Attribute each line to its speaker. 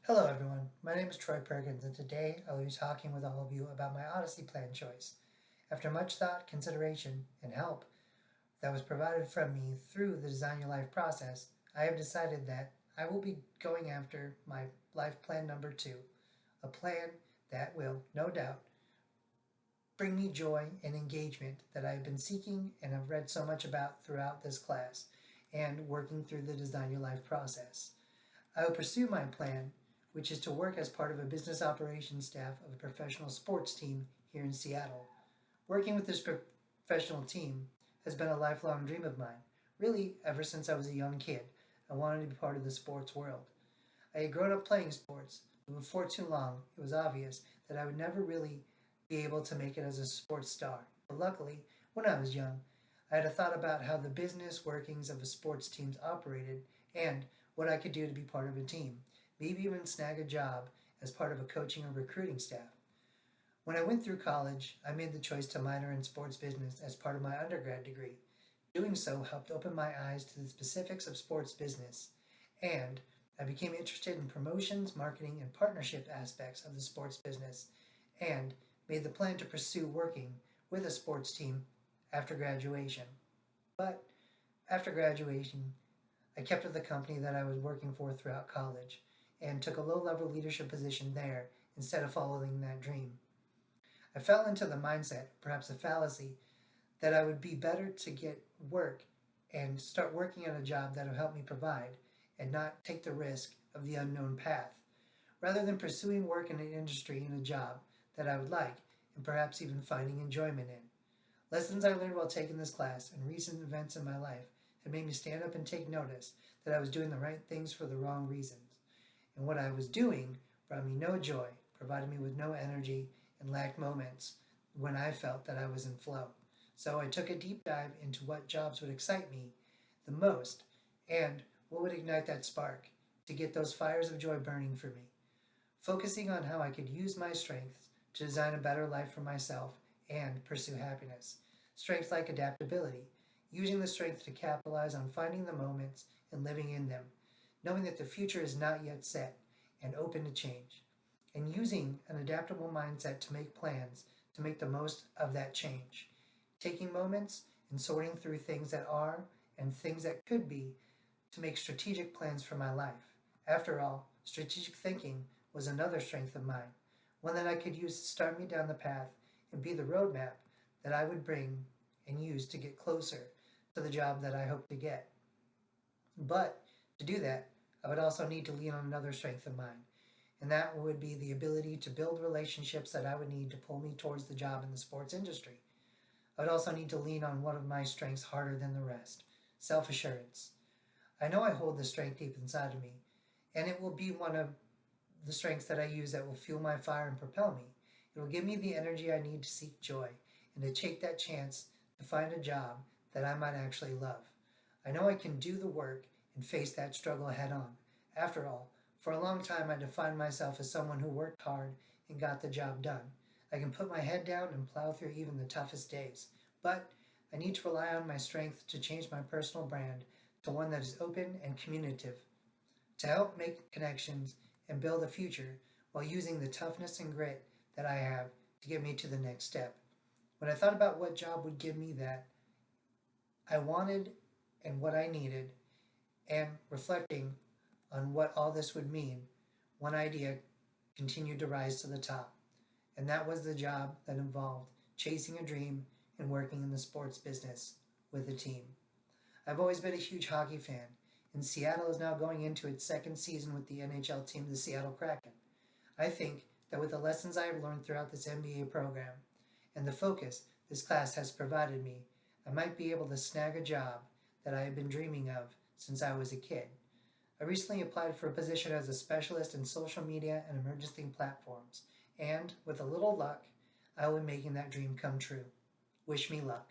Speaker 1: Hello everyone, my name is Troy Perkins and today I will be talking with all of you about my Odyssey plan choice. After much thought, consideration, and help that was provided from me through the Design Your Life process, I have decided that I will be going after my life plan number 2, a plan that will, no doubt, bring me joy and engagement that I have been seeking and have read so much about throughout this class and working through the Design Your Life process. I will pursue my plan, which is to work as part of a business operations staff of a professional sports team here in Seattle. Working with this professional team has been a lifelong dream of mine, really, ever since I was a young kid. I wanted to be part of the sports world. I had grown up playing sports, but before too long, it was obvious that I would never really be able to make it as a sports star. But luckily, when I was young, I had a thought about how the business workings of a sports team operated and what I could do to be part of a team, maybe even snag a job as part of a coaching or recruiting staff. When I went through college, I made the choice to minor in sports business as part of my undergrad degree. Doing so helped open my eyes to the specifics of sports business, and I became interested in promotions, marketing, and partnership aspects of the sports business, and made the plan to pursue working with a sports team after graduation. But after graduation, I kept with the company that I was working for throughout college and took a low level leadership position there instead of following that dream. I fell into the mindset, perhaps a fallacy, that I would be better to get work and start working on a job that will help me provide and not take the risk of the unknown path, rather than pursuing work in an industry and a job that I would like and perhaps even finding enjoyment in. Lessons I learned while taking this class and recent events in my life had made me stand up and take notice that I was doing the right things for the wrong reasons. And what I was doing brought me no joy, provided me with no energy, and lacked moments when I felt that I was in flow. So I took a deep dive into what jobs would excite me the most and what would ignite that spark to get those fires of joy burning for me, focusing on how I could use my strengths to design a better life for myself and pursue happiness. Strengths like adaptability, using the strength to capitalize on finding the moments and living in them, knowing that the future is not yet set and open to change, and using an adaptable mindset to make plans to make the most of that change, taking moments and sorting through things that are and things that could be to make strategic plans for my life. After all, strategic thinking was another strength of mine, one that I could use to start me down the path and be the roadmap that I would bring and use to get closer to the job that I hope to get. But to do that, I would also need to lean on another strength of mine, and that would be the ability to build relationships that I would need to pull me towards the job in the sports industry. I would also need to lean on one of my strengths harder than the rest, self assurance. I know I hold this strength deep inside of me, and it will be one of the strengths that I use that will fuel my fire and propel me. It will give me the energy I need to seek joy and to take that chance to find a job that I might actually love. I know I can do the work and face that struggle head on. After all, for a long time I defined myself as someone who worked hard and got the job done. I can put my head down and plow through even the toughest days, but I need to rely on my strength to change my personal brand to one that is open and communicative, to help make connections and build a future while using the toughness and grit that I have to get me to the next step. When I thought about what job would give me that I wanted and what I needed, and reflecting on what all this would mean, one idea continued to rise to the top, and that was the job that involved chasing a dream and working in the sports business with a team. I've always been a huge hockey fan, and Seattle is now going into its second season with the NHL team, the Seattle Kraken. I think that with the lessons I have learned throughout this MBA program and the focus this class has provided me, I might be able to snag a job that I have been dreaming of since I was a kid. I recently applied for a position as a specialist in social media and emergency platforms, and with a little luck, I will be making that dream come true. Wish me luck.